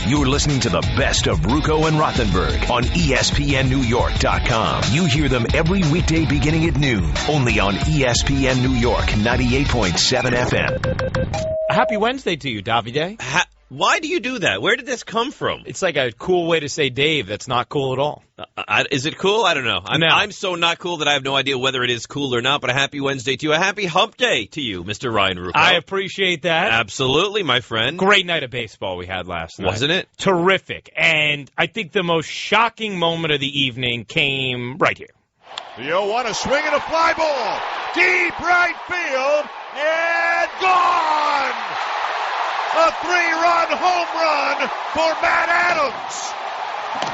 You're listening to the best of Ruocco and Rothenberg on ESPNNewYork.com. You hear them every weekday beginning at noon, only on ESPN New York 98.7 FM. Happy Wednesday to you, Davide. Why do you do that? Where did this come from? It's like a cool way to say Dave that's not cool at all. Is it cool? I don't know. I'm so not cool that I have no idea whether it is cool or not, but a happy Wednesday to you. A happy hump day to you, Mr. Ryan Ruocco. I appreciate that. Absolutely, my friend. Great night of baseball we had last night. Wasn't it? Terrific. And I think the most shocking moment of the evening came right here. The 0-1, a swing and a fly ball. Deep right field, and gone! A 3-run home run for Matt Adams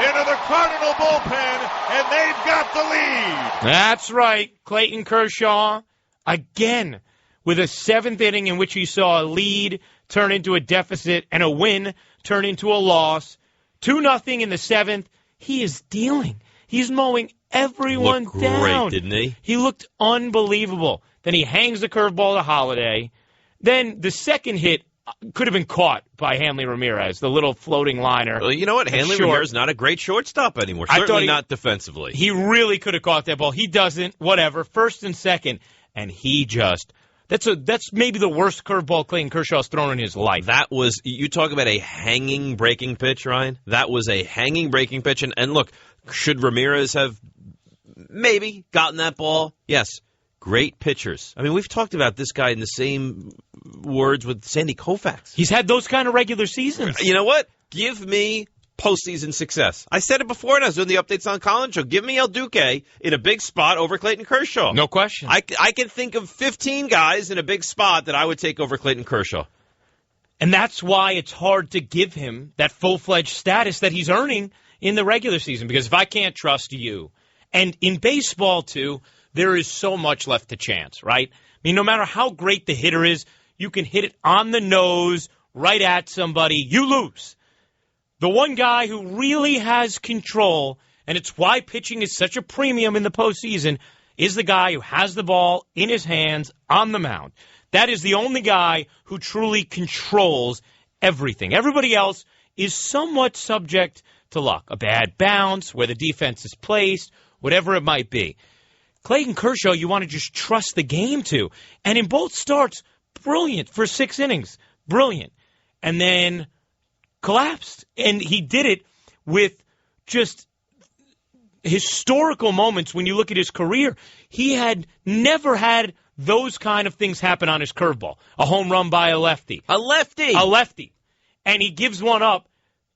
into the Cardinal bullpen, and they've got the lead. That's right. Clayton Kershaw, again, with a seventh inning in which he saw a lead turn into a deficit and a win turn into a loss. 2-0 in the seventh. He is dealing. He's mowing everyone down. Great, didn't he? He looked unbelievable. Then he hangs the curveball to Holiday. Then the second hit could have been caught by Hanley Ramirez, the little floating liner. Well, you know what? Hanley Ramirez is not a great shortstop anymore. Certainly not defensively. He really could have caught that ball. He doesn't. Whatever. First and second. And he just... That's maybe the worst curveball Clayton Kershaw's thrown in his life. That was... You talk about a hanging breaking pitch, Ryan. That was a hanging breaking pitch. And look, should Ramirez have maybe gotten that ball? Yes. Great pitchers. I mean, we've talked about this guy in the same words with Sandy Koufax. He's had those kind of regular seasons. You know what? Give me postseason success. I said it before and I was doing the updates on Collins Show. Give me El Duque in a big spot over Clayton Kershaw. No question. I can think of 15 guys in a big spot that I would take over Clayton Kershaw. And that's why it's hard to give him that full-fledged status that he's earning in the regular season. Because if I can't trust you, and in baseball, too, there is so much left to chance, right? I mean, no matter how great the hitter is, you can hit it on the nose, right at somebody, you lose. The one guy who really has control, and it's why pitching is such a premium in the postseason, is the guy who has the ball in his hands on the mound. That is the only guy who truly controls everything. Everybody else is somewhat subject to luck. A bad bounce, where the defense is placed, whatever it might be. Clayton Kershaw, you want to just trust the game to. And in both starts, brilliant for 6 innings. Brilliant. And then collapsed. And he did it with just historical moments when you look at his career. He had never had those kind of things happen on his curveball. A home run by a lefty. A lefty. A lefty. And he gives one up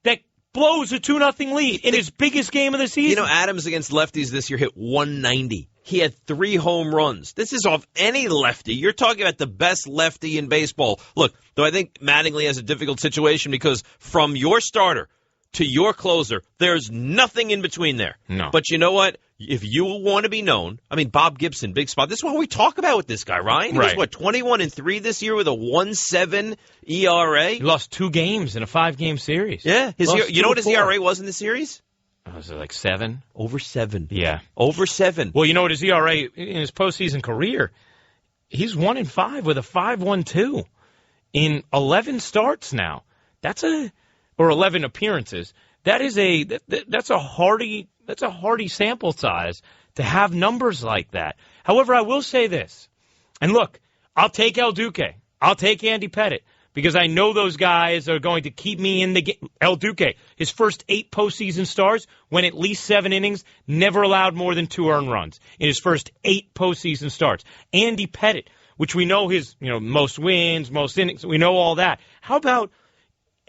that blows a 2-0 lead in his biggest game of the season. You know, Adams against lefties this year hit 190. He had 3 home runs. This is off any lefty. You're talking about the best lefty in baseball. Look, though I think Mattingly has a difficult situation because from your starter to your closer, there's nothing in between there. No. But you know what? If you want to be known, I mean, Bob Gibson, big spot. This is what we talk about with this guy, Ryan. He was, 21-3 this year with a 1.7 ERA? He lost 2 games in a 5-game series. Yeah. You know what his ERA was in the series? Was it like 7? Over 7. Yeah. Over 7. Well, you know what his ERA in his postseason career, he's 1-5 with a 5.12 in 11 starts now. Or 11 appearances. That's a hardy sample size to have numbers like that. However, I will say this. And look, I'll take El Duque. I'll take Andy Pettitte. Because I know those guys are going to keep me in the game. El Duque, his first 8 postseason starts, went at least 7 innings, never allowed more than 2 earned runs in his first 8 postseason starts. Andy Pettitte, which we know his most wins, most innings, we know all that. How about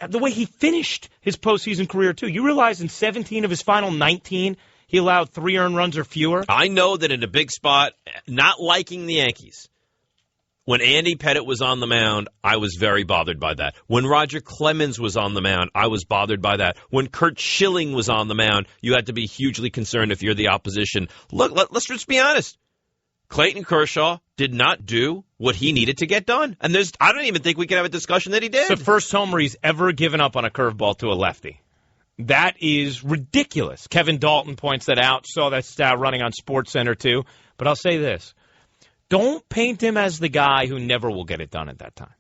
the way he finished his postseason career, too? You realize in 17 of his final 19, he allowed 3 earned runs or fewer? I know that in a big spot, not liking the Yankees, when Andy Pettitte was on the mound, I was very bothered by that. When Roger Clemens was on the mound, I was bothered by that. When Curt Schilling was on the mound, you had to be hugely concerned if you're the opposition. Look, let's just be honest. Clayton Kershaw did not do what he needed to get done. And I don't even think we can have a discussion that he did. It's the first homer he's ever given up on a curveball to a lefty. That is ridiculous. Kevin Dalton points that out. Saw that stat running on SportsCenter, too. But I'll say this. Don't paint him as the guy who never will get it done at that time.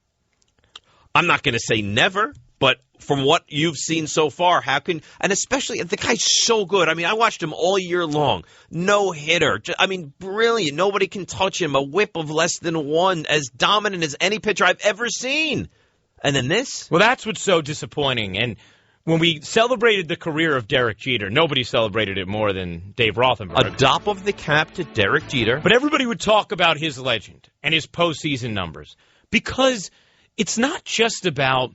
I'm not going to say never, But from what you've seen so far, and especially the guy's so good. I mean, I watched him all year long. No hitter. I mean, brilliant. Nobody can touch him. A whip of less than one. As dominant as any pitcher I've ever seen. And then this? Well, that's what's so disappointing. And when we celebrated the career of Derek Jeter, nobody celebrated it more than Dave Rothenberg. A dop of the cap to Derek Jeter. But everybody would talk about his legend and his postseason numbers. Because it's not just about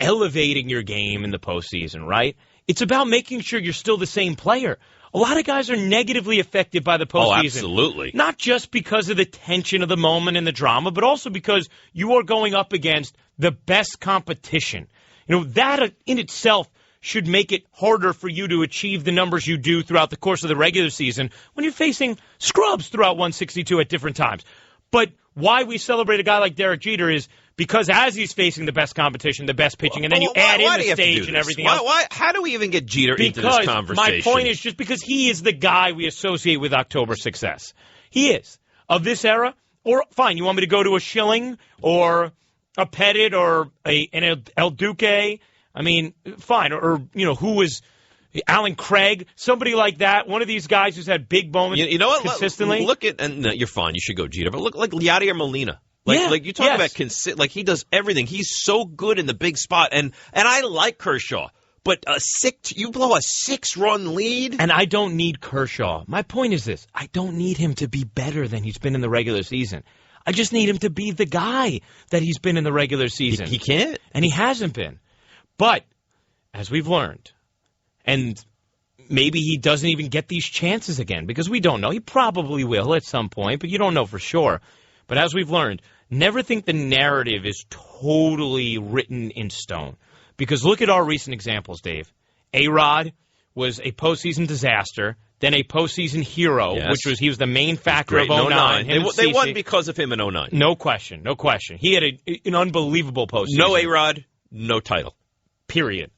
elevating your game in the postseason, right? It's about making sure you're still the same player. A lot of guys are negatively affected by the postseason. Oh, absolutely. Not just because of the tension of the moment and the drama, but also because you are going up against the best competition. You know, that in itself should make it harder for you to achieve the numbers you do throughout the course of the regular season when you're facing scrubs throughout 162 at different times. But why we celebrate a guy like Derek Jeter is because as he's facing the best competition, the best pitching, and then you add in the stage and everything else. How do we even get Jeter into this conversation? My point is just because he is the guy we associate with October success. He is. Of this era, or fine, you want me to go to a Schilling or a Pettit or an El Duque? I mean, fine. Or who was Alan Craig, somebody like that, one of these guys who's had big moments you know what? consistently. Look at, and you're fine, you should go Jeter, but look like Yadier Molina. Like you talk about like he does everything. He's so good in the big spot, and I like Kershaw, but you blow a 6-run lead, and I don't need Kershaw. My point is this: I don't need him to be better than he's been in the regular season. I just need him to be the guy that he's been in the regular season. He can't, and he hasn't been. But as we've learned, and maybe he doesn't even get these chances again because we don't know. He probably will at some point, but you don't know for sure. But as we've learned, never think the narrative is totally written in stone. Because look at our recent examples, Dave. A-Rod was a postseason disaster, then a postseason hero, which was he was the main factor of 09. They won because of him in 09. No question. He had an unbelievable postseason. No A-Rod, no title. Period.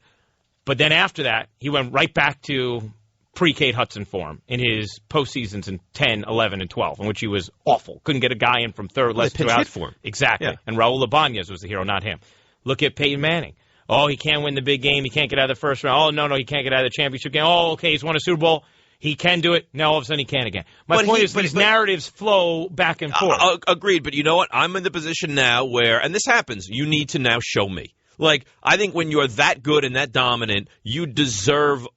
But then after that, he went right back to pre-Kate Hudson form in his postseasons in 10, 11, and 12, in which he was awful. Couldn't get a guy in from third, less than 2 outs. For him. Exactly. Yeah. And Raul Ibanez was the hero, not him. Look at Peyton Manning. Oh, he can't win the big game. He can't get out of the first round. Oh, no, he can't get out of the championship game. Oh, okay, he's won a Super Bowl. He can do it. Now all of a sudden he can't again. My point is these narratives flow back and forth. Agreed, but you know what? I'm in the position now where, and this happens, you need to now show me. Like, I think when you're that good and that dominant, you deserve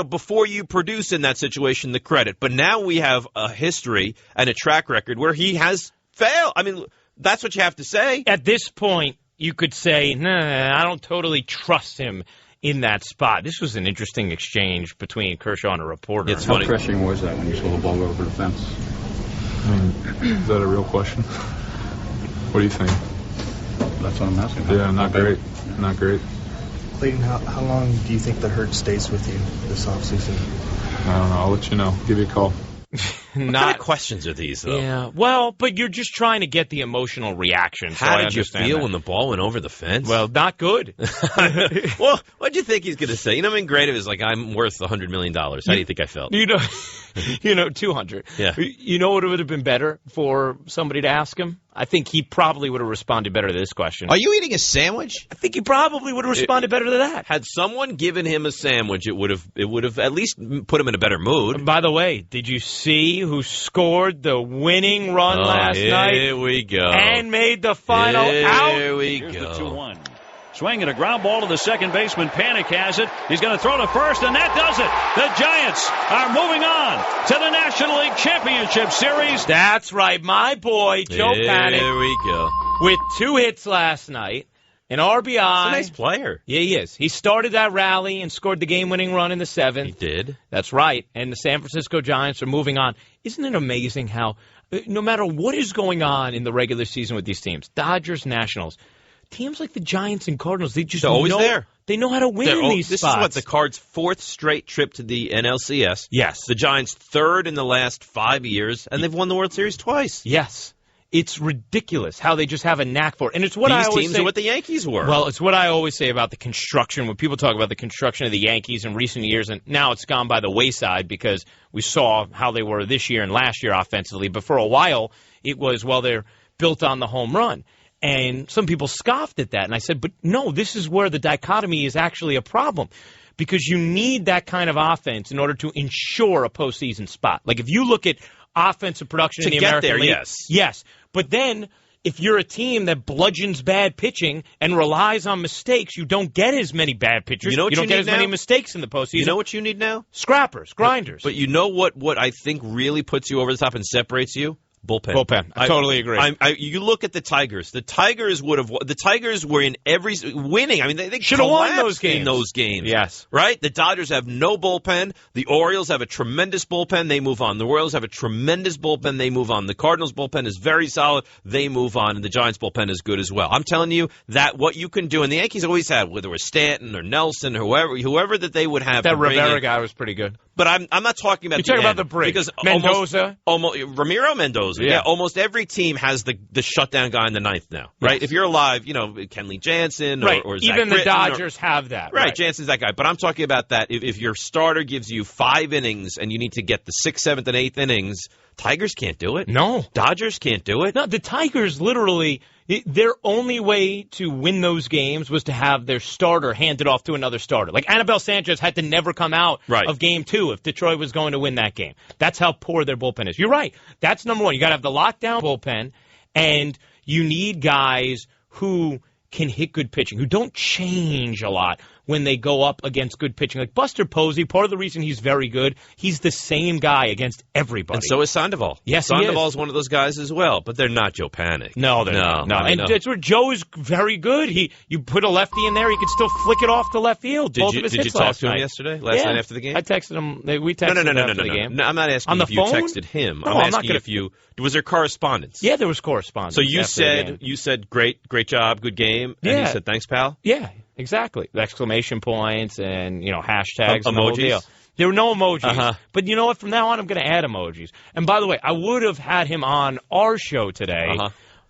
before you produce in that situation, the credit. But now we have a history and a track record where he has failed. I mean, that's what you have to say. At this point, you could say, I don't totally trust him in that spot. This was an interesting exchange between Kershaw and a reporter. It's funny. How pressuring was that when you saw the ball go over the fence? I mean, is that a real question? What do you think? That's what I'm asking. Yeah, not great. Not great. Clayton, how long do you think the hurt stays with you this offseason? I don't know. I'll let you know. Give you a call. What kind of questions are these, though? Yeah, well, but you're just trying to get the emotional reaction. How did you feel when the ball went over the fence? Well, not good. Well, what do you think he's going to say? Great of is like, I'm worth $100 million. How do you think I felt? 200. Yeah. You know what would have been better for somebody to ask him? I think he probably would have responded better to this question. Are you eating a sandwich? I think he probably would have responded better to that. Had someone given him a sandwich, it would have at least put him in a better mood. And by the way, did you see who scored the winning run last night? Here we go. And made the final out? Here we Here's go. The 2-1. Swinging a ground ball to the second baseman. Panic has it. He's going to throw to first, and that does it. The Giants are moving on to the National League Championship Series. That's right. My boy, Joe Panic. Here we go. With 2 hits last night. An RBI. He's a nice player. Yeah, he is. He started that rally and scored the game-winning run in the 7th. He did. That's right. And the San Francisco Giants are moving on. Isn't it amazing how, no matter what is going on in the regular season with these teams, Dodgers, Nationals, teams like the Giants and Cardinals, they're always there. They know how to win in these spots. spots. This is what, the Cards' 4th straight trip to the NLCS. Yes. The Giants' 3rd in the last 5 years, and they've won the World Series twice. Yes. It's ridiculous how they just have a knack for it. And it's what These I always teams say, are what the Yankees were. Well, it's what I always say about the construction. When people talk about the construction of the Yankees in recent years, and now it's gone by the wayside because we saw how they were this year and last year offensively. But for a while, it was, they're built on the home run. And some people scoffed at that. And I said, but no, this is where the dichotomy is actually a problem. Because you need that kind of offense in order to ensure a postseason spot. Like if you look at offensive production in the American League. Yes. But then if you're a team that bludgeons bad pitching and relies on mistakes, you don't get as many bad pitchers. You don't get as many mistakes in the postseason. You know what you need now? Scrappers, grinders. But you know what I think really puts you over the top and separates you? Bullpen. I totally agree. You look at the Tigers. The Tigers were in every winning. I mean, they should have won those games. In those games. Yes. Right? The Dodgers have no bullpen. The Orioles have a tremendous bullpen. They move on. The Royals have a tremendous bullpen. They move on. The Cardinals bullpen is very solid. They move on. And the Giants bullpen is good as well. I'm telling you that what you can do, and the Yankees always had, whether it was Stanton or Nelson or whoever that they would have. That Rivera guy was pretty good. But I'm not talking about You're talking about the break. Because Mendoza. Ramiro Mendoza. Yeah, almost every team has the shutdown guy in the ninth now, right? Yes. If you're alive, Kenley Jansen or Zach even the Britton Dodgers have that. Right, Jansen's that guy. But I'm talking about that. If your starter gives you 5 innings and you need to get the 6th, 7th, and 8th innings, Tigers can't do it. No. Dodgers can't do it. No, the Tigers literally, their only way to win those games was to have their starter handed off to another starter. Like Anibal Sanchez had to never come out of Game 2 if Detroit was going to win that game. That's how poor their bullpen is. You're right. That's number one. You got to have the lockdown bullpen, and you need guys who can hit good pitching, who don't change a lot when they go up against good pitching. Like Buster Posey, part of the reason he's very good, he's the same guy against everybody. And so is Sandoval. Yes, Sandoval is one of those guys as well, but they're not Joe Panic. No, they're not. No. And that's where Joe is very good. You put a lefty in there, he can still flick it off to left field. Did you talk to him yesterday? Last night after the game? I texted him. We texted him after the game. No, I'm not asking if you texted him. I'm asking if you... Was there correspondence? Yeah, there was correspondence. So you said great job, good game, and he said thanks, pal? Yeah, exactly. Exclamation points and hashtags, emojis. There were no emojis, but you know what? From now on, I'm going to add emojis. And by the way, I would have had him on our show today,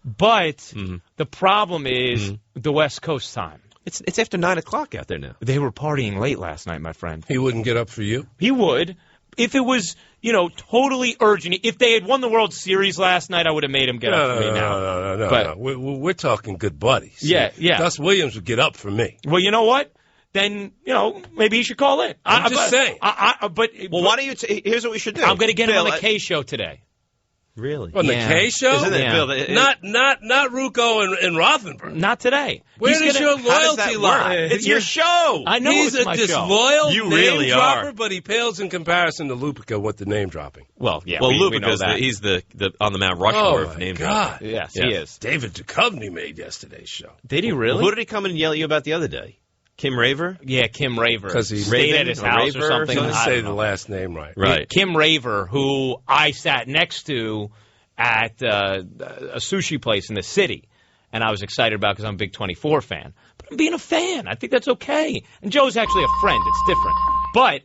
but the problem is the West Coast time. It's after 9 o'clock out there now. They were partying late last night, my friend. He wouldn't get up for you? He would. If it was, totally urgent. If they had won the World Series last night, I would have made him get up for me now. No. We're talking good buddies. Yeah. Gus Williams would get up for me. Well, you know what? Then, maybe he should call in. I'm just saying. Why don't you here's what we should do. I'm going to get him on the K show today. Really? On the K show? Isn't it, Bill? Not Ruocco and Rothenberg. Not today. Where does your loyalty lie? It's your show. I know he's it's a my disloyal You name really dropper, are. but he pales in comparison to Lupica with the name dropping. Well, yeah. Well, we know Lupica's that. he's the on the Mount Rushmore of name God. dropping. Yes, he is. David Duchovny made yesterday's show. Did he really? Who did he come in and yell at you about the other day? Kim Raver? Yeah, Kim Raver. Because he stayed at his house or something. Didn't say the last name right. Right. Kim Raver, who I sat next to at a sushi place in the city, and I was excited about because I'm a big 24 fan. But I'm being a fan. I think that's okay. And Joe's actually a friend. It's different. But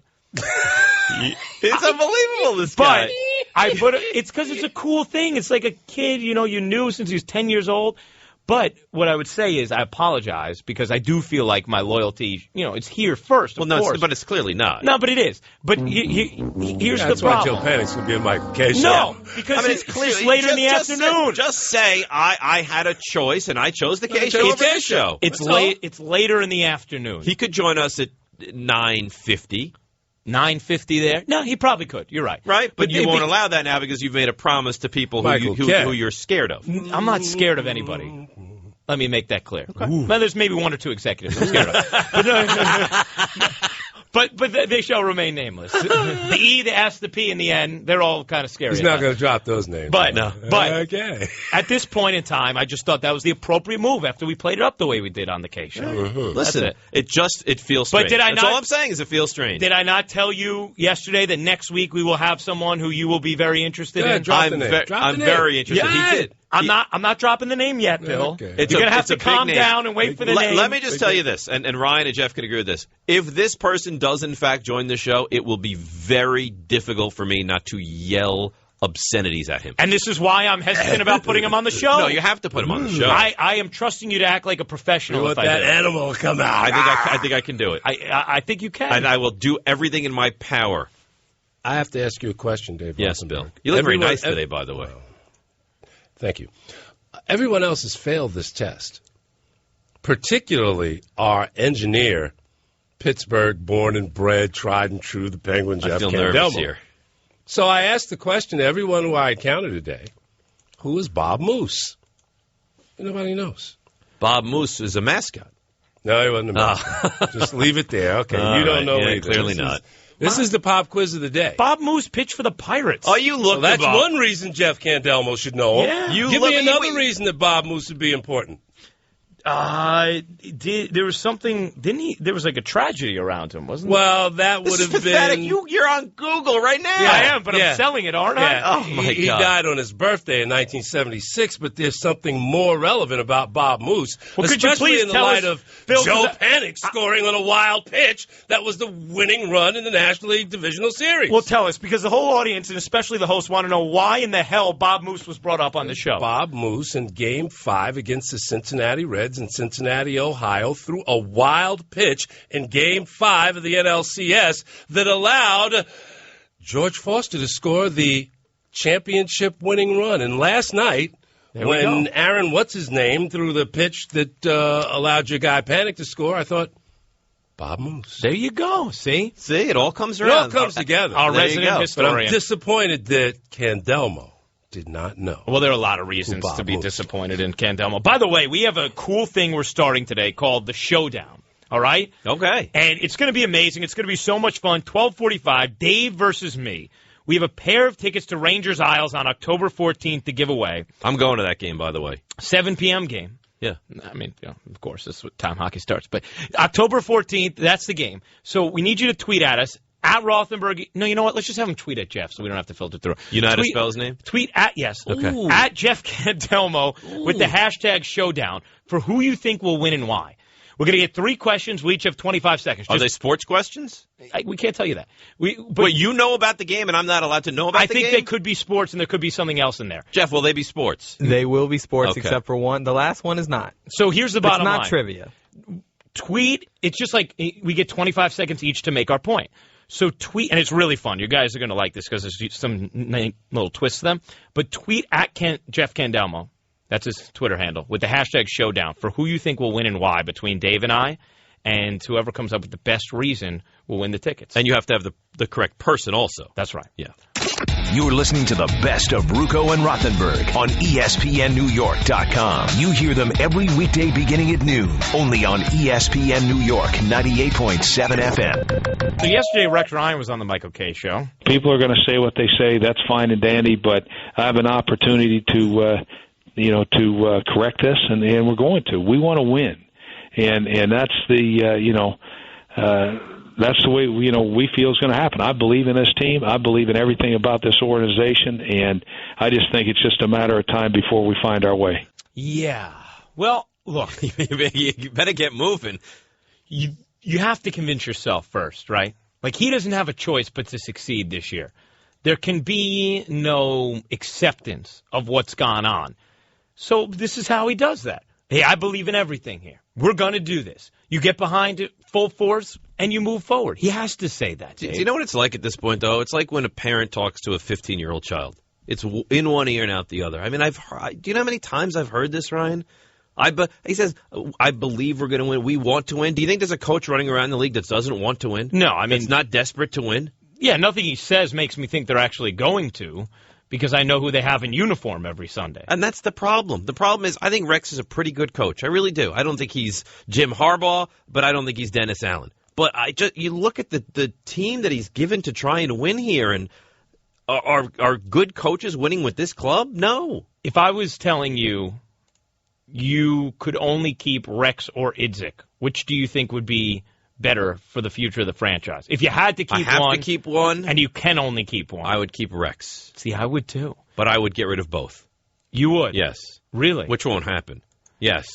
it's unbelievable, this guy. But it's because it's a cool thing. It's like a kid, you knew since he was 10 years old. But what I would say is I apologize because I do feel like my loyalty, it's here first, of course. But it's clearly not. No, but it is. But here's the That's problem. why Joe Panic's going to be in Michael K. show. No, because it's clear later in the afternoon. Just say I had a choice and I chose the K show over this show. It's late. It's later in the afternoon. He could join us at 9:50. 9:50 there? No, he probably could. You're right. Right? But you won't allow that now because you've made a promise to people who you're scared of. I'm not scared of anybody. Let me make that clear. Okay. Well, there's maybe 1 or 2 executives I'm scared of. But they shall remain nameless. The E, the S, the P, and the N, they're all kind of scary. He's not going to drop those names. But okay. At this point in time, I just thought that was the appropriate move after we played it up the way we did on the K show. Listen, it feels strange. But did I That's all I'm saying is it feels strange. Did I not tell you yesterday that next week we will have someone who you will be very interested in? I'm very interested. Yeah. He did. I'm not dropping the name yet, Bill. Okay. You're going to have to calm down and wait for the name. Let me just tell you this, and Ryan and Jeff can agree with this. If this person does, in fact, join the show, it will be very difficult for me not to yell obscenities at him. And this is why I'm hesitant about putting him on the show. No, you have to put him on the show. I am trusting you to act like a professional. You want that animal to come out. I think I can do it. I think you can. And I will do everything in my power. I have to ask you a question, Dave. Yes, Rothenberg. Bill. You look very nice today, by the way. Thank you. everyone else has failed this test, particularly our engineer, Pittsburgh, born and bred, tried and true, the Penguin, Jeff I feel nervous Candelmo. here. So I asked the question to everyone who I encountered today, who is Bob Moose? Nobody knows. Bob Moose is a mascot. No, he wasn't a mascot. Just leave it there. Okay, All you don't right. know Yeah, either. clearly not. This is the pop quiz of the day. Bob Moose pitched for the Pirates. Oh, you look. Well, that's one reason Jeff Candelmo should know him. Yeah. You Give look- me another reason that Bob Moose would be important. There was something, didn't he? There was like a tragedy around him, wasn't there? Well, that This would is have pathetic. been. You're on Google right now. I am, but yeah. I'm selling it, aren't Yeah. I? Oh, my he God. died on his birthday in 1976, but there's something more relevant about Bob Moose, Well, could you especially please in the tell light us, of Phil, Joe 'cause Panik scoring on a wild pitch that was the winning run in the National League Divisional Series. Well, tell us, because the whole audience, and especially the host, want to know why in the hell Bob Moose was brought up on the show. Bob Moose in Game 5 against the Cincinnati Reds in Cincinnati, Ohio, threw a wild pitch in Game 5 of the NLCS that allowed George Foster to score the championship-winning run. And last night, when Aaron What's-His-Name threw the pitch that allowed your guy Panik to score, I thought, Bob Moose. There you go. See? See, it all comes It around. all comes together. Our There you resident go. But historian. I'm disappointed that Candelmo did not know. Well, there are a lot of reasons Bob to be Moose. disappointed in Candelmo. By the way, we have a cool thing we're starting today called the Showdown. All right? Okay. And it's going to be amazing. It's going to be so much fun. 12:45, Dave versus me. We have a pair of tickets to Rangers Isles on October 14th to give away. I'm going to that game, by the way. 7 p.m. game. Yeah. I mean, of course, this is what time hockey starts. But October 14th, that's the game. So we need you to tweet at us. At Rothenberg. No, you know what? Let's just have him tweet at Jeff so we don't have to filter through. You know how to spell his name? Tweet at, yes. Okay. Ooh. At Jeff Candelmo with the hashtag Showdown for who you think will win and why. We're going to get 3 questions. We each have 25 seconds. Are they sports questions? We can't tell you that. But you know about the game, and I'm not allowed to know about the game? I think they could be sports, and there could be something else in there. Jeff, will they be sports? They will be sports, Okay. except for one. The last one is not. So here's the bottom line. It's not trivia. Tweet. It's just like we get 25 seconds each to make our point. So tweet, and it's really fun. You guys are going to like this because there's some little twists to them. But tweet at Jeff Candelmo. That's his Twitter handle, with the hashtag Showdown for who you think will win and why between Dave and I. And whoever comes up with the best reason will win the tickets. And you have to have the correct person also. That's right. Yeah. You're listening to the best of Ruocco and Rothenberg on ESPNNewYork.com. You hear them every weekday beginning at noon, only on ESPN New York 98.7 FM. So yesterday, Rex Ryan was on the Michael Kay show. People are going to say what they say. That's fine and dandy, but I have an opportunity to correct this, and we're going to. We want to win, and that's that's the way we feel is going to happen. I believe in this team. I believe in everything about this organization, and I just think it's just a matter of time before we find our way. Yeah. Well, look, You better get moving. you have to convince yourself first, right? Like, he doesn't have a choice but to succeed this year. There can be no acceptance of what's gone on. So this is how he does that. Hey, I believe in everything here. We're going to do this. You get behind it full force, and you move forward. He has to say that, Do Dave. you know what it's like at this point, though? It's like when a parent talks to a 15-year-old child. It's in one ear and out the other. I mean, do you know how many times I've heard this, Ryan? He says, I believe we're going to win. We want to win. Do you think there's a coach running around the league that doesn't want to win? No, I mean, it's not desperate to win? Yeah, nothing he says makes me think they're actually going to, because I know who they have in uniform every Sunday. And that's the problem. The problem is I think Rex is a pretty good coach. I really do. I don't think he's Jim Harbaugh, but I don't think he's Dennis Allen. But you look at the team that he's given to try and win here, and are good coaches winning with this club? No. If I was telling you you could only keep Rex or Idzik, which do you think would be better for the future of the franchise? If you had to keep I have one, to keep one, and you can only keep one, I would keep Rex. See, I would too. But I would get rid of both. You would? Yes. Really? Which won't happen. Yes.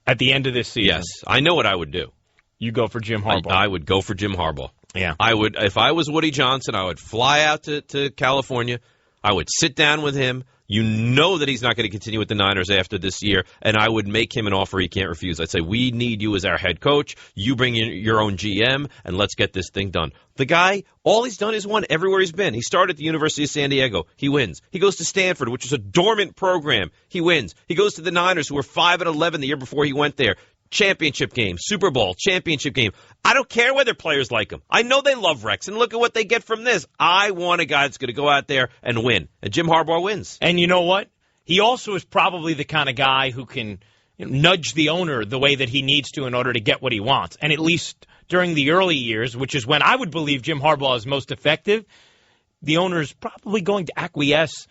At the end of this season? Yes. I know what I would do. You go for Jim Harbaugh. I would go for Jim Harbaugh. Yeah. I would, if I was Woody Johnson, I would fly out to California. I would sit down with him. You know that he's not going to continue with the Niners after this year, and I would make him an offer he can't refuse. I'd say, we need you as our head coach. You bring in your own GM, and let's get this thing done. The guy, all he's done is won everywhere he's been. He started at the University of San Diego. He wins. He goes to Stanford, which is a dormant program. He wins. He goes to the Niners, who were 5-11 the year before he went there. Championship game, Super Bowl, championship game. I don't care whether players like him. I know they love Rex, and look at what they get from this. I want a guy that's going to go out there and win. And Jim Harbaugh wins. And you know what? He also is probably the kind of guy who can nudge the owner the way that he needs to in order to get what he wants. And at least during the early years, which is when I would believe Jim Harbaugh is most effective, the owner is probably going to acquiesce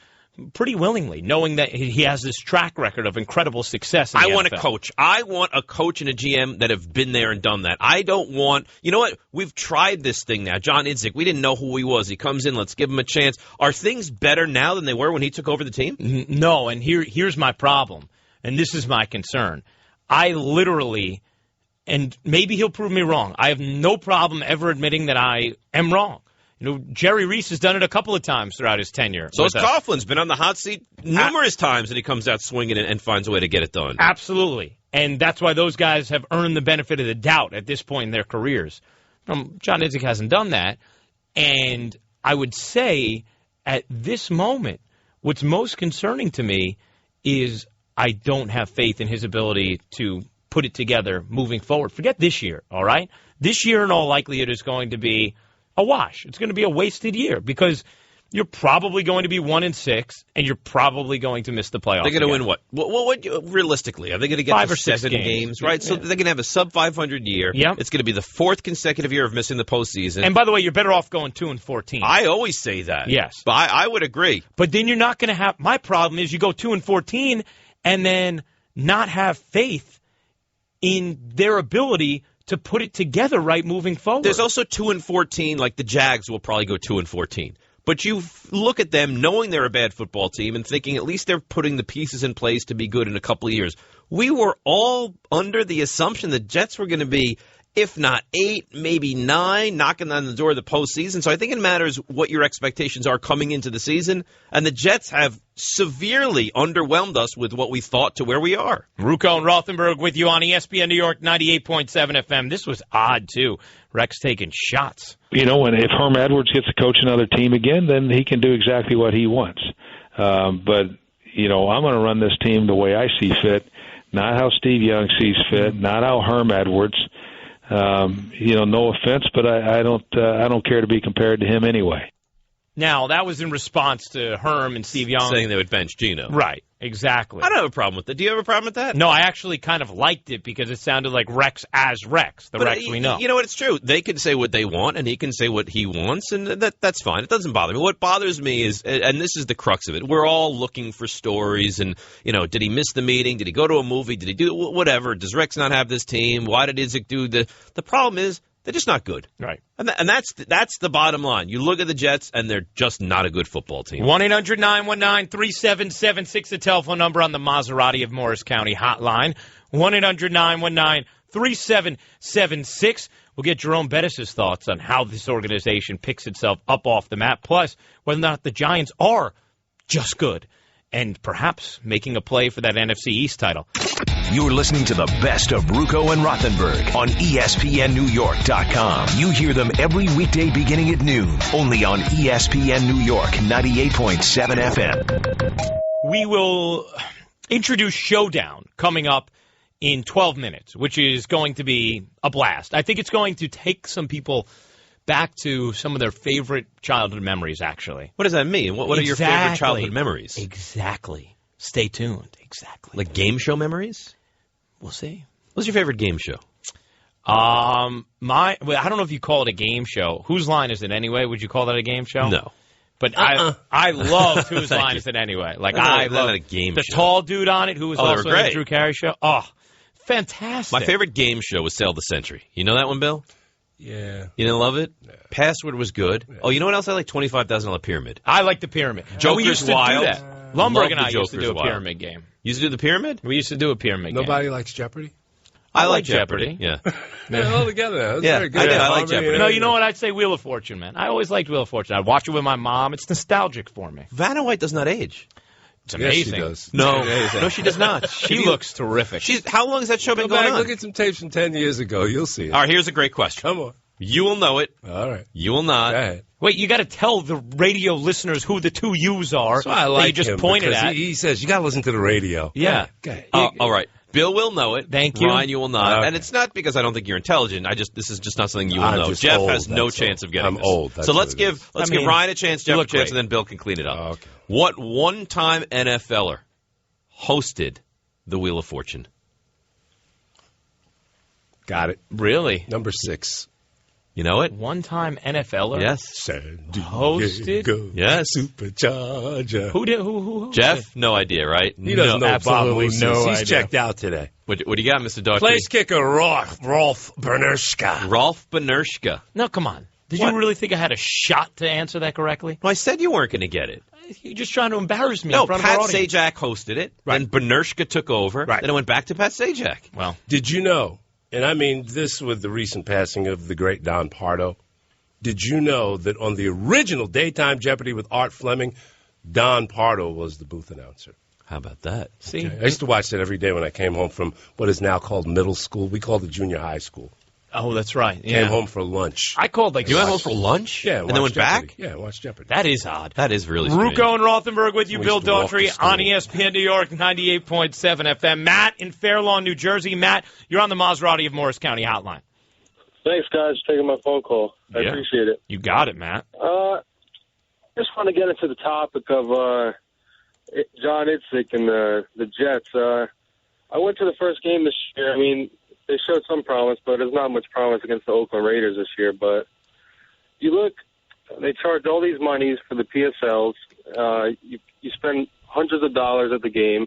pretty willingly, knowing that he has this track record of incredible success in the I want NFL. a coach. I want a coach and a GM that have been there and done that. I don't want – you know what? We've tried this thing now. John Idzik, we didn't know who he was. He comes in. Let's give him a chance. Are things better now than they were when he took over the team? No, and here's my problem, and this is my concern. I literally – and maybe he'll prove me wrong. I have no problem ever admitting that I am wrong. Jerry Reese has done it a couple of times throughout his tenure. So has Coughlin's been on the hot seat numerous times, and he comes out swinging and finds a way to get it done. Absolutely. And that's why those guys have earned the benefit of the doubt at this point in their careers. John Idzik hasn't done that. And I would say at this moment, what's most concerning to me is I don't have faith in his ability to put it together moving forward. Forget this year, all right? This year, in all likelihood, is going to be a wash. It's going to be a wasted year because you're probably going to be 1-6, and you're probably going to miss the playoffs. They're going to win what? What realistically? Are they going to get 5 to or 6 7 games? Right? So they're going to have a sub-500 year. Yep. It's going to be the 4th consecutive year of missing the postseason. And by the way, you're better off going 2-14. I always say that. Yes. But I would agree. But then you're not going to have – my problem is you go 2-14 and then not have faith in their ability to put it together right moving forward. There's also 2-14, like the Jags will probably go 2-14. But you look at them knowing they're a bad football team and thinking at least they're putting the pieces in place to be good in a couple of years. We were all under the assumption the Jets were going to be, if not 8, maybe 9, knocking on the door of the postseason. So I think it matters what your expectations are coming into the season. And the Jets have severely underwhelmed us with what we thought to where we are. Ruocco and Rothenberg with you on ESPN New York 98.7 FM. This was odd, too. Rex taking shots. And if Herm Edwards gets to coach another team again, then he can do exactly what he wants. But, I'm going to run this team the way I see fit, not how Steve Young sees fit, not how Herm Edwards. No offense, but I don't care to be compared to him anyway. Now, that was in response to Herm and Steve Young saying they would bench Geno. Right, exactly. I don't have a problem with that. Do you have a problem with that? No, I actually kind of liked it because it sounded like Rex as Rex, the Rex we know. You know what? It's true. They can say what they want, and he can say what he wants, and that's fine. It doesn't bother me. What bothers me is, and this is the crux of it, we're all looking for stories, and, did he miss the meeting? Did he go to a movie? Did he do whatever? Does Rex not have this team? Why did Idzik do the problem is, they're just not good. Right. And that's the bottom line. You look at the Jets, and they're just not a good football team. 1-800-919-3776, the telephone number on the Maserati of Morris County hotline. 1-800-919-3776. We'll get Jerome Bettis' thoughts on how this organization picks itself up off the map, plus whether or not the Giants are just good and perhaps making a play for that NFC East title. You're listening to the best of Ruocco and Rothenberg on ESPNNewYork.com. You hear them every weekday beginning at noon, only on ESPN New York 98.7 FM. We will introduce Showdown coming up in 12 minutes, which is going to be a blast. I think it's going to take some people back to some of their favorite childhood memories, actually. What does that mean? What are your favorite childhood memories? Exactly. Stay tuned. Exactly. Like game show memories? We'll see. What's your favorite game show? I don't know if you call it a game show. Whose Line Is It Anyway? Would you call that a game show? No. But I loved Whose Line Is It Anyway? Like I loved a game the show. Tall dude on it who was also in the Drew Carey show. Oh, fantastic. My favorite game show was Sail the Century. You know that one, Bill? Yeah. You didn't love it? Yeah. Password was good. Yeah. Oh, you know what else I like? $25,000 Pyramid. I like the Pyramid. Joker's we used to Wild. do that. Lumberg and I used to do a Wild. pyramid game. You used to do the Pyramid? We used to do a pyramid game. Nobody likes Jeopardy? I like Jeopardy. Yeah. They're all together now. That's yeah, very good. I do. I like Jeopardy. No, you know what? I'd say Wheel of Fortune, man. I always liked Wheel of Fortune. I'd watch it with my mom. It's nostalgic for me. Vanna White does not age. It's amazing. Yes, she does. No, she does not. She looks terrific. How long has that show been Go going back, on? look at some tapes from 10 years ago. You'll see it. All right, here's a great question. Come on. You will know it. All right. You will not. Go ahead. Wait, you got to tell the radio listeners who the two U's are. That's why I that like you just him, pointed because at. He says, you got to listen to the radio. Yeah. Go ahead. All right. Bill will know it. Thank you. Ryan, you will not. Okay. And it's not because I don't think you're intelligent. This is just not something you will I'm know. just Jeff old, has no that's chance all. of getting I'm this. old, that's So let's what it give is. give Ryan a chance, Jeff a chance, great. and then Bill can clean it up. Okay. What one-time NFLer hosted the Wheel of Fortune? Got it. Really? Number 6. You know it? One-time NFLer? Yes. San Hosted? Diego Yes. Supercharger. Who Jeff? No idea, right? He doesn't know absolutely Bob no Loomis. He's idea. checked out today. What do you got, Mr. Daughtry? Place kicker Rolf Bernerschka. Rolf Benershka. No, come on. Did What? you really think I had a shot to answer that correctly? Well, I said you weren't going to get it. You're just trying to embarrass me No, in front Pat of our audience. Sajak hosted it. Right. Then Benershka took over. Right. Then it went back to Pat Sajak. Well, Did you know, and I mean this with the recent passing of the great Don Pardo, did you know that on the original Daytime Jeopardy with Art Fleming, Don Pardo was the booth announcer? How about that? see? I used to watch that every day when I came home from what is now called middle school. We called it junior high school. Oh, that's right. Came Yeah. home for lunch. I called like You went home for lunch? Yeah, And then went Jeopardy. back? Yeah, watch Jeopardy. That is odd. That is really strange. Ruocco and Rothenberg with you, We Bill used to walk Daughtry to school. on ESPN New York, 98.7 FM. Matt in Fair Lawn, New Jersey. Matt, you're on the Maserati of Morris County hotline. Thanks, guys, for taking my phone call. I Yeah. appreciate it. You got it, Matt. Just want to get into the topic of John Itzik and the Jets. I went to the first game this year. I mean, they showed some promise, but there's not much promise against the Oakland Raiders this year. But you look, they charge all these monies for the PSLs. You spend hundreds of dollars at the game,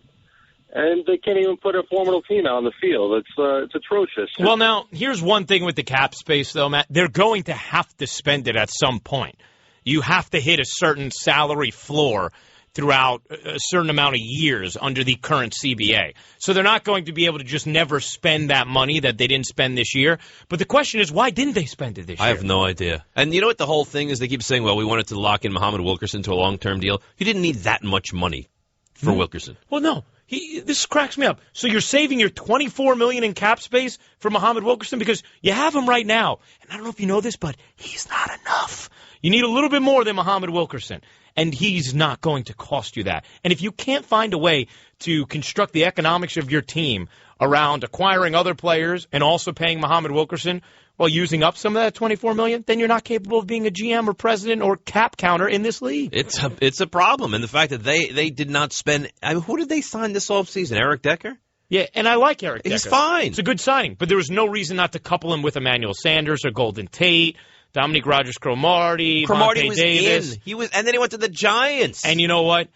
and they can't even put a formidable team out on the field. It's atrocious. Well, now, here's one thing with the cap space, though, Matt. They're going to have to spend it at some point. You have to hit a certain salary floor throughout a certain amount of years under the current CBA. So they're not going to be able to just never spend that money that they didn't spend this year. But the question is, why didn't they spend it this year? I have no idea. And you know what the whole thing is? They keep saying, well, we wanted to lock in Muhammad Wilkerson to a long-term deal. You didn't need that much money for Wilkerson. Well, no. This cracks me up. So you're saving your $24 million in cap space for Muhammad Wilkerson because you have him right now. And I don't know if you know this, but he's not enough. You need a little bit more than Muhammad Wilkerson, and he's not going to cost you that. And if you can't find a way to construct the economics of your team around acquiring other players and also paying Muhammad Wilkerson while using up some of that $24 million, then you're not capable of being a GM or president or cap counter in this league. It's a problem. And the fact that they did not spend – I mean, who did they sign this offseason? Eric Decker? Yeah, and I like Eric Decker. He's fine. It's a good signing, but there was no reason not to couple him with Emmanuel Sanders or Golden Tate, Dominique Rodgers-Cromartie, Cromartie Vontae was Davis. in. And then he went to the Giants. And you know what?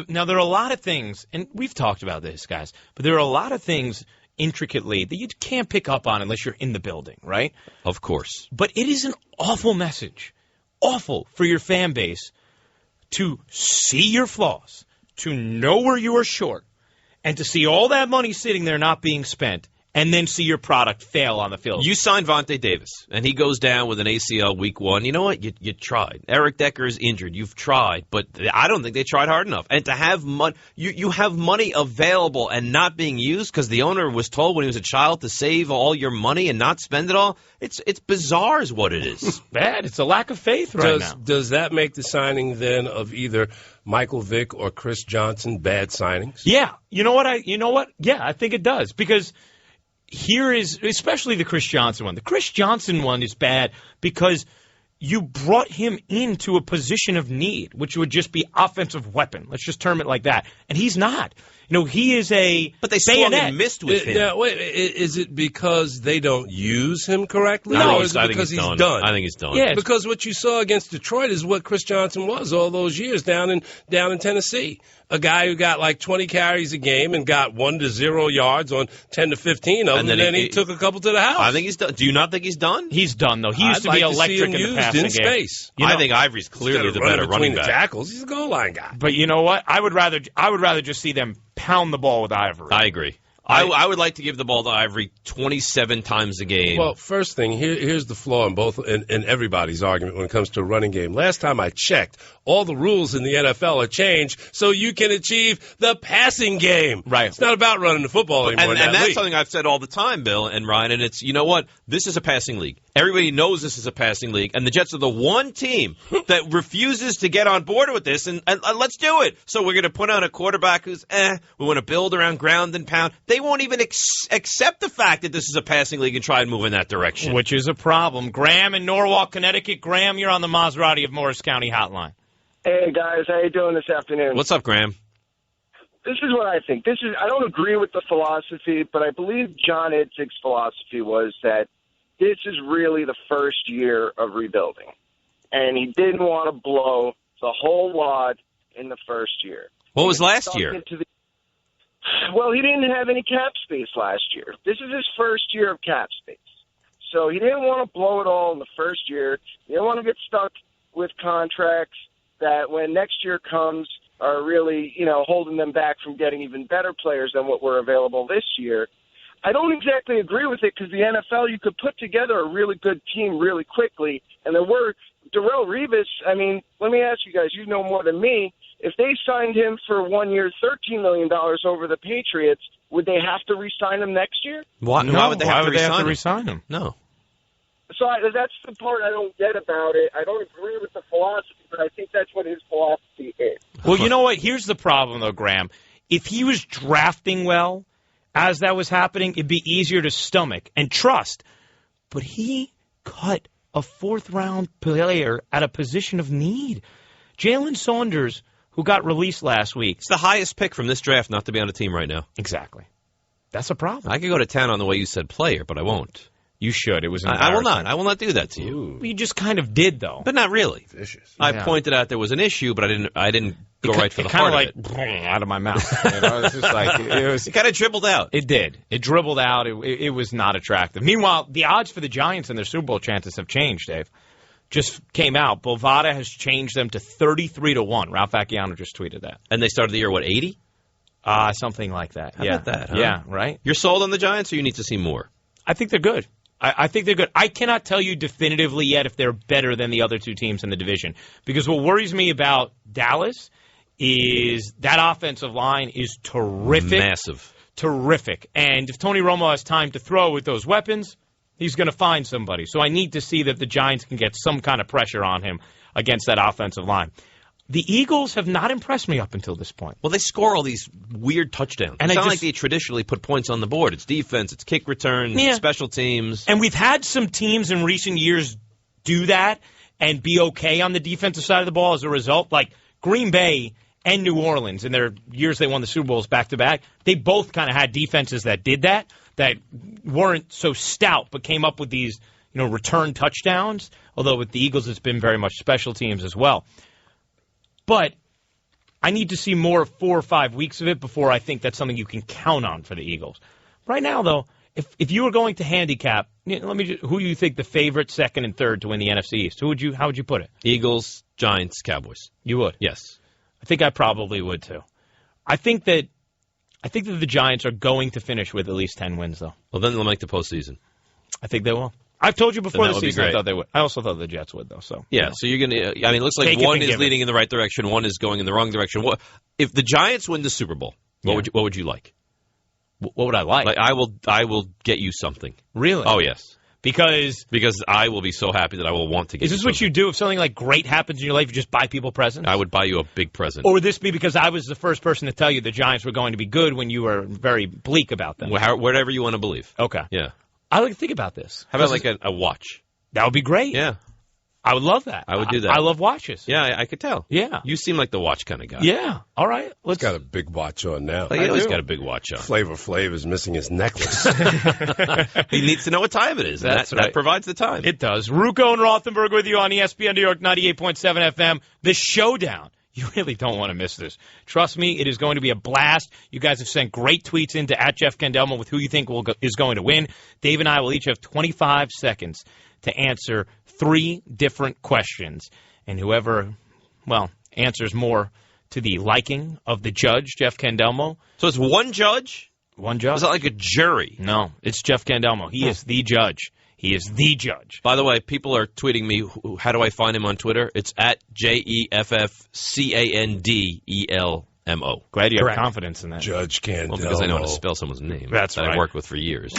Now there are a lot of things, and we've talked about this, guys, but there are a lot of things intricately that you can't pick up on unless you're in the building, right? Of course. But it is an awful message, awful for your fan base to see your flaws, to know where you are short, and to see all that money sitting there not being spent, and then see your product fail on the field. You signed Vontae Davis, and he goes down with an ACL week 1. You know what? You tried. Eric Decker is injured. You've tried, but I don't think they tried hard enough. And to have money, you have money available and not being used because the owner was told when he was a child to save all your money and not spend it all. It's bizarre is what it is. Bad. It's a lack of faith right now. Does that make the signing then of either Michael Vick or Chris Johnson bad signings? Yeah. You know what? Yeah, I think it does because here is, especially the Chris Johnson one. The Chris Johnson one is bad because you brought him into a position of need, which would just be offensive weapon. Let's just term it like that. And he's not. You know, he is a But they swung bayonet. and missed with him. Now, wait, is it because they don't use him correctly? No, or is it because he's done? I think he's done. Yeah, Because what you saw against Detroit is what Chris Johnson was all those years down in Tennessee. A guy who got like 20 carries a game and got 1 to 0 yards on 10 to 15 of them, and then he took a couple to the house. I think he's done. Do you not think he's done? He's done, though. He used to I'd be like electric to see him in the used passing in game. space. I think Ivory's clearly the better running back. The tackles, he's a goal line guy. But you know what? I would rather just see them pound the ball with Ivory. I agree. I would like to give the ball to Ivory 27 times a game. Well, first thing, here's the flaw in everybody's argument when it comes to a running game. Last time I checked, all the rules in the NFL are changed so you can achieve the passing game. Right. It's not about running the football anymore. And that's something I've said all the time, Bill and Ryan, and it's, you know what? This is a passing league. Everybody knows this is a passing league, and the Jets are the one team that refuses to get on board with this, and let's do it. So we're going to put on a quarterback who's, we want to build around ground and pound. They won't even accept the fact that this is a passing league and try and move in that direction. Which is a problem. Graham in Norwalk, Connecticut. Graham, you're on the Maserati of Morris County hotline. Hey, guys. How you doing this afternoon? What's up, Graham? This is what I think. I don't agree with the philosophy, but I believe John Idzik's philosophy was that this is really the first year of rebuilding. And he didn't want to blow the whole wad in the first year. What was last year? Well, he didn't have any cap space last year. This is his first year of cap space. So he didn't want to blow it all in the first year. He didn't want to get stuck with contracts that when next year comes are really, holding them back from getting even better players than what were available this year. I don't exactly agree with it because the NFL, you could put together a really good team really quickly. And there were Darrelle Revis. I mean, let me ask you guys, you know more than me. If they signed him for 1 year, $13 million over the Patriots, would they have to re-sign him next year? Why would they have to re-sign him? No. So that's the part I don't get about it. I don't agree with the philosophy, but I think that's what his philosophy is. Well, you know what? Here's the problem, though, Graham. If he was drafting well as that was happening, it'd be easier to stomach and trust. But he cut a fourth-round player at a position of need. Jalen Saunders, who got released last week. It's the highest pick from this draft not to be on a team right now. Exactly. That's a problem. I could go to town on the way you said player, but I won't. You should. It was I will not. I will not do that to you. Ooh. You just kind of did, though. But not really. Vicious. I pointed out there was an issue, but I didn't go right for the heart of it. Kind of like out of my mouth. It's just like it kind of dribbled out. It did. It dribbled out. It was not attractive. Meanwhile, the odds for the Giants and their Super Bowl chances have changed, Dave. Just came out. Bovada has changed them to 33-1. Ralph Acciano just tweeted that. And they started the year, 80? Something like that. How about that, huh? Yeah, right? You're sold on the Giants, or you need to see more? I think they're good. I think they're good. I cannot tell you definitively yet if they're better than the other two teams in the division. Because what worries me about Dallas is that offensive line is terrific. Massive. Terrific. And if Tony Romo has time to throw with those weapons, he's going to find somebody. So I need to see that the Giants can get some kind of pressure on him against that offensive line. The Eagles have not impressed me up until this point. Well, they score all these weird touchdowns. And it's not like they traditionally put points on the board. It's defense, it's kick returns, it's special teams. And we've had some teams in recent years do that and be okay on the defensive side of the ball as a result. Like Green Bay and New Orleans in their years they won the Super Bowls back-to-back, they both kind of had defenses that did that weren't so stout but came up with these return touchdowns, although with the Eagles it's been very much special teams as well. But I need to see more 4 or 5 weeks of it before I think that's something you can count on for the Eagles. Right now, though, if you were going to handicap, who do you think the favorite, second, and third to win the NFC East? How would you put it? Eagles, Giants, Cowboys. You would? Yes. I think I probably would too. I think that the Giants are going to finish with at least 10 wins, though. Well, then they'll make the postseason. I think they will. I've told you before the season I thought they would. I also thugh the Jets would, though. So yeah, so you're going to – I mean, it looks like one is leading in the right direction, one is going in the wrong direction. If the Giants win the Super Bowl, what would you like? What would I like? I will get you something. Really? Oh, yes. Because I will be so happy that I will want to get you something. Is this what you do? If something like great happens in your life, you just buy people presents? I would buy you a big present. Or would this be because I was the first person to tell you the Giants were going to be good when you were very bleak about them? Whatever you want to believe. Okay. Yeah. I like to think about this. How about like a watch? That would be great. Yeah. I would love that. I would do that. I love watches. Yeah, I could tell. Yeah. You seem like the watch kind of guy. Yeah. All right. He's got a big watch on now. He always got a big watch on. Flavor Flav is missing his necklace. He needs to know what time it is. That's right. That provides the time. It does. Ruocco and Rothenberg with you on ESPN New York 98.7 FM. The Showdown. You really don't want to miss this. Trust me, it is going to be a blast. You guys have sent great tweets into @JeffCandelmo with who you think is going to win. Dave and I will each have 25 seconds to answer 3 different questions. And whoever, answers more to the liking of the judge, Jeff Candelmo. So it's one judge One judge. Was it like a jury? No, it's Jeff Candelmo. He is the judge. He is the judge. By the way, people are tweeting me, how do I find him on Twitter? It's at JEFFCANDELMO. Glad you have confidence in that. Judge Candelmo. Well, because I know how to spell someone's name. That's that right. I've worked with for years.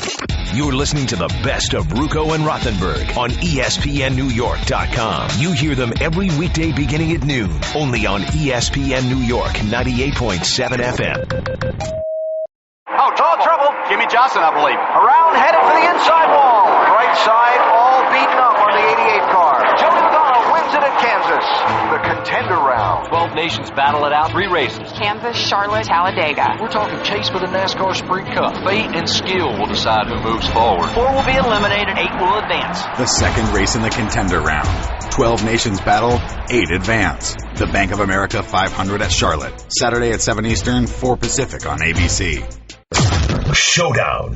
You're listening to the best of Ruocco and Rothenberg on ESPNNewYork.com. You hear them every weekday beginning at noon, only on ESPN New York 98.7 FM. Oh, total trouble. Jimmy Johnson, I believe. Around, headed for the inside wall. Right side, all beaten up on the 88 car. Joey Logano wins it at Kansas. The contender round. 12 nations battle it out. 3 races. Kansas, Charlotte, Talladega. We're talking chase for the NASCAR Sprint Cup. Fate and skill will decide who moves forward. 4 will be eliminated. 8 will advance. The second race in the contender round. 12 nations battle, 8 advance. The Bank of America 500 at Charlotte. Saturday at 7 Eastern, 4 Pacific on ABC. Showdown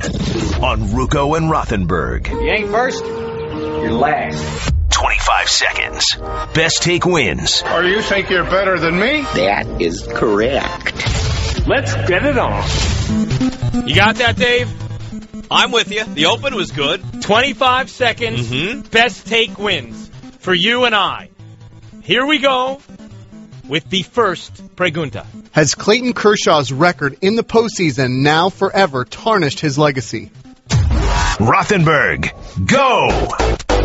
on Ruocco and Rothenberg. You ain't first, you're last. 25 seconds. Best take wins. Or you think you're better than me? That is correct. Let's get it on. You got that, Dave? I'm with you. The open was good. 25 seconds. Best take wins for you and I. Here we go with the first pregunta. Has Clayton Kershaw's record in the postseason now forever tarnished his legacy? Rothenberg, go!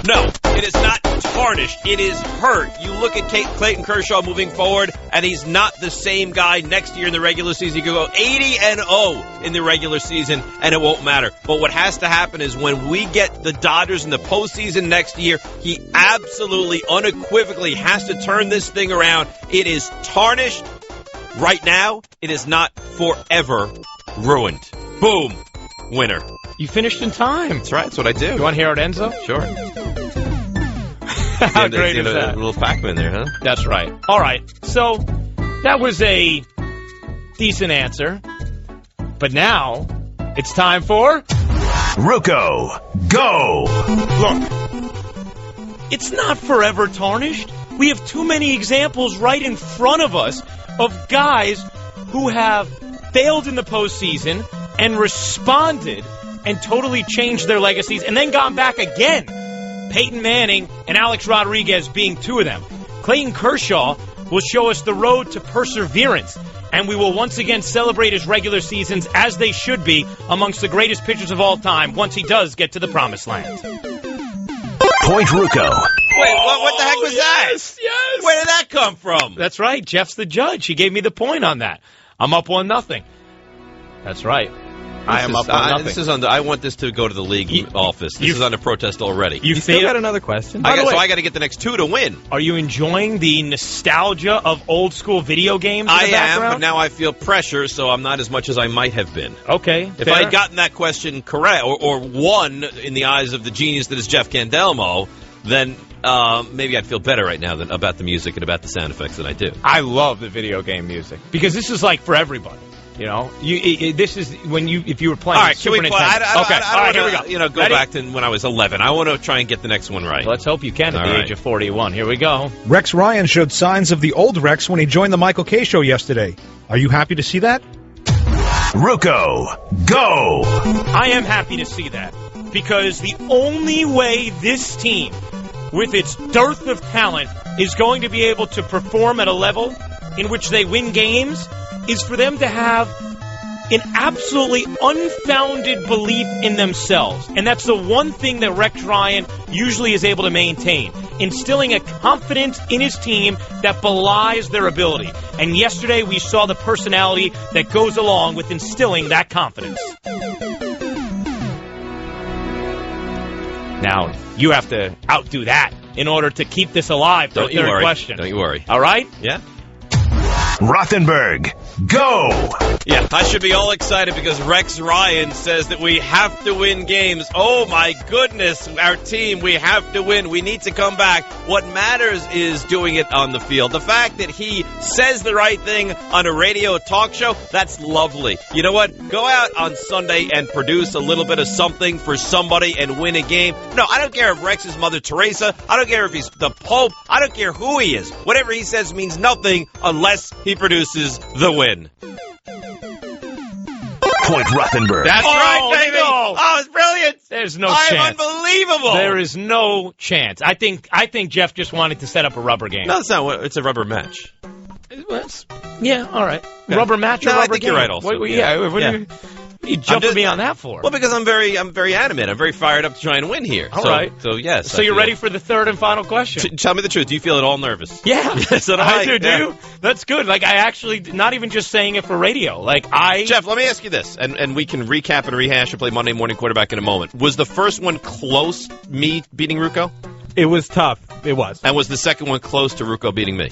No, it is not tarnished. It is hurt. You look at Clayton Kershaw moving forward, and he's not the same guy next year in the regular season. You could go 80-0 in the regular season, and it won't matter. But what has to happen is when we get the Dodgers in the postseason next year, he absolutely, unequivocally has to turn this thing around. It is tarnished. Right now, it is not forever ruined. Boom. Winner. You finished in time. That's right. That's what I do. You want to hear it, Enzo? Sure. How great is that? A little Pac-Man there, huh? That's right. All right. So that was a decent answer. But now it's time for Ruocco, go! Look, it's not forever tarnished. We have too many examples right in front of us of guys who have failed in the postseason and responded and totally changed their legacies and then gone back again. Peyton Manning and Alex Rodriguez being 2 of them. Clayton Kershaw will show us the road to perseverance, and we will once again celebrate his regular seasons as they should be amongst the greatest pitchers of all time once he does get to the promised land. Point Ruocco. Wait, what the heck was that? Yes. Where did that come from? That's right. Jeff's the judge. He gave me the point on that. I'm up 1-0. That's right. I am up 1-0. I want this to go to the league office. This is under protest already. You still got another question? So I got to get the next 2 to win. Are you enjoying the nostalgia of old school video games? I am, but now I feel pressure, so I'm not as much as I might have been. Okay. If I had gotten that question correct, or won in the eyes of the genius that is Jeff Candelmo, then maybe I'd feel better right now about the music and about the sound effects than I do. I love the video game music because this is like for everybody. You know, this is when if you were playing. All right, Super can we play? Nintendo. Okay, all right, here we go. Go Ready? back to when I was 11. I want to try and get the next one right. Let's hope you can at the age of 41. Here we go. Rex Ryan showed signs of the old Rex when he joined the Michael Kay Show yesterday. Are you happy to see that? Ruocco, go! I am happy to see that because the only way this team, with its dearth of talent, is going to be able to perform at a level in which they win games is for them to have an absolutely unfounded belief in themselves. And that's the one thing that Rex Ryan usually is able to maintain, instilling a confidence in his team that belies their ability. And yesterday we saw the personality that goes along with instilling that confidence. Now, you have to outdo that in order to keep this alive for Don't the you third worry. question. Don't you worry. All right? Yeah? Rothenberg, go! Yeah, I should be all excited because Rex Ryan says that we have to win games. Oh, my goodness, our team, we have to win. We need to come back. What matters is doing it on the field. The fact that he says the right thing on a radio talk show, that's lovely. You know what? Go out on Sunday and produce a little bit of something for somebody and win a game. No, I don't care if Rex is Mother Teresa. I don't care if he's the Pope. I don't care who he is. Whatever he says means nothing unless he produces the win. Point Rothenberg. That's right, baby. No. Oh, it's brilliant. There's no I'm chance. unbelievable. There is no chance. I think Jeff just wanted to set up a rubber game. No, it's not. It's a rubber match. Yeah, all right. Okay. Rubber match or No, rubber I think game? you're right also. What are you jumping me on that for? Well, because I'm very adamant. I'm very fired up to try and win here. All right. So yes. So you're ready for the third and final question? Tell me the truth. Do you feel at all nervous? Yeah. Yes, I do. Do you? That's good. Like, I actually, not even just saying it for radio. Like, Jeff, let me ask you this, and we can recap and rehash and play Monday Morning Quarterback in a moment. Was the first one close, me beating Ruocco? It was tough. It was. And was the second one close to Ruocco beating me?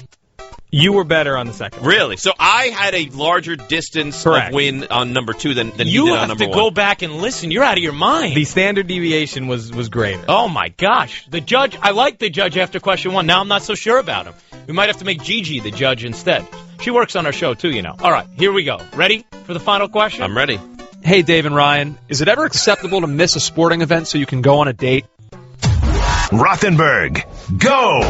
You were better on the second one. Really? So I had a larger distance of win on number 2 than you did on number 1. You have to go back and listen. You're out of your mind. The standard deviation was greater. Oh, my gosh. The judge, I like the judge after question 1. Now I'm not so sure about him. We might have to make Gigi the judge instead. She works on our show, too, you know. All right, here we go. Ready for the final question? I'm ready. Hey, Dave and Ryan, is it ever acceptable to miss a sporting event so you can go on a date? Rothenberg, go!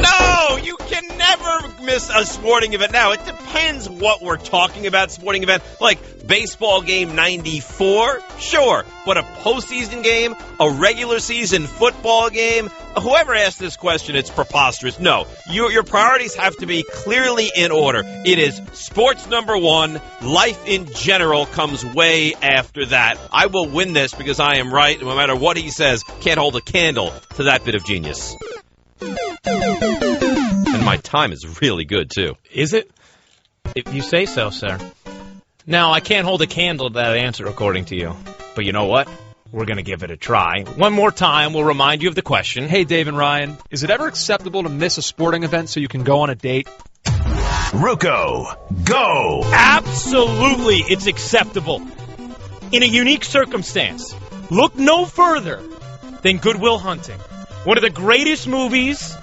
No, you can never miss a sporting event. Now, it depends what we're talking about, sporting event. Like baseball game 94, sure. But a postseason game, a regular season football game, whoever asked this question, it's preposterous. No, your priorities have to be clearly in order. It is sports number 1. Life in general comes way after that. I will win this because I am right. No matter what he says, can't hold a candle to that bit of genius. And my time is really good, too. Is it? If you say so, sir. Now, I can't hold a candle to that answer, according to you. But you know what? We're going to give it a try. One more time, we'll remind you of the question. Hey, Dave and Ryan, is it ever acceptable to miss a sporting event so you can go on a date? Ruocco, go! Absolutely, it's acceptable. In a unique circumstance, look no further than Good Will Hunting. One of the greatest movies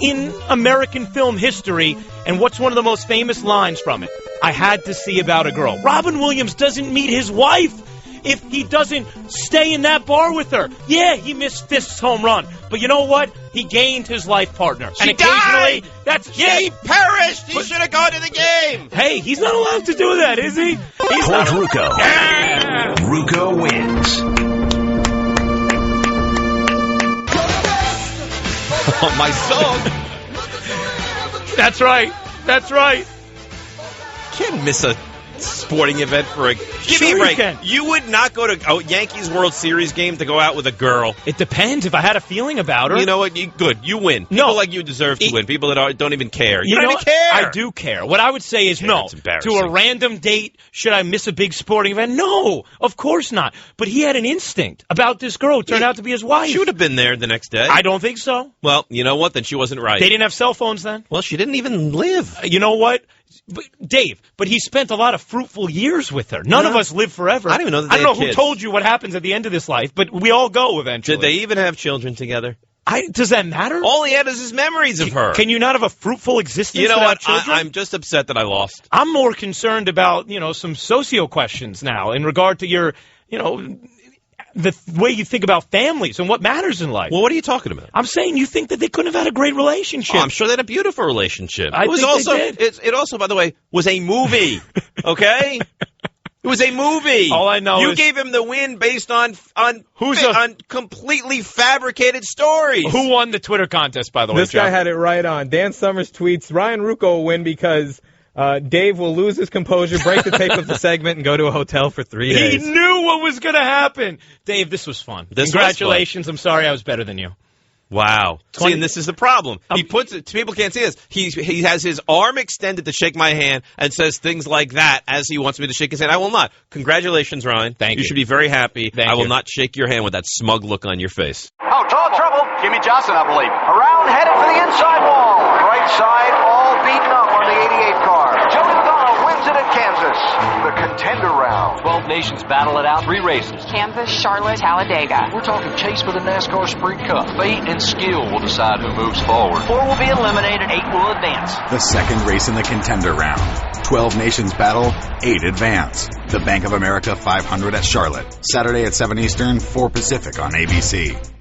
in American film history, and what's one of the most famous lines from it? I had to see about a girl. Robin Williams doesn't meet his wife if he doesn't stay in that bar with her. Yeah, he missed Fist's home run, but you know what? He gained his life partner. She occasionally, died! He perished! He should have gone to the game! Hey, he's not allowed to do that, is he? He's Point Ruocco. Yeah. Ruocco wins. Oh, my song. That's right. That's right. Can't miss a sporting event for a... Give me a break. You would not go to a Yankees World Series game to go out with a girl. It depends. If I had a feeling about her. You know what? Good. You win. People like you deserve to win. People that don't even care. You don't even care. I do care. What I would say is no. To a random date, should I miss a big sporting event? No, of course not. But he had an instinct about this girl who turned out to be his wife. She would have been there the next day. I don't think so. Well, you know what? Then she wasn't right. They didn't have cell phones then? Well, she didn't even live. You know what? Dave, but he spent a lot of fruitful years with her. None of us live forever. I don't even know that they I don't had know kids. who told you what happens at the end of this life, but we all go eventually. Did they even have children together? Does that matter? All he had is his memories of her. Can you not have a fruitful existence? You know without what? Children? I'm just upset that I lost. I'm more concerned about, some socio questions now in regard to your, the way you think about families and what matters in life. Well, what are you talking about? I'm saying you think that they couldn't have had a great relationship. Oh, I'm sure they had a beautiful relationship. I think they did. It also, by the way, was a movie. Okay? It was a movie. All I know you is gave him the win based on completely fabricated stories. Who won the Twitter contest, by the way? This guy had it right on. Dan Summers tweets, Ryan Ruocco will win because Dave will lose his composure, break the tape of the segment, and go to a hotel for 3 days. He knew what was going to happen. Dave, this was fun. Congratulations. I'm sorry I was better than you. Wow. See, and this is the problem. He puts it, people can't see this. He has his arm extended to shake my hand and says things like that as he wants me to shake his hand. I will not. Congratulations, Ryan. Thank you. You should be very happy. I will you. not shake your hand with that smug look on your face. Out tall trouble. Jimmy Johnson, I believe. Around, headed for the inside wall. Right side, all beaten up on the 88 car. Joey McDonough wins it at Kansas. The contender round. 12 nations battle it out. 3 races. Kansas, Charlotte, Talladega. We're talking chase for the NASCAR Sprint Cup. Fate and skill will decide who moves forward. 4 will be eliminated. 8 will advance. The second race in the contender round. 12 nations battle, 8 advance. The Bank of America 500 at Charlotte. Saturday at 7 Eastern, 4 Pacific on ABC.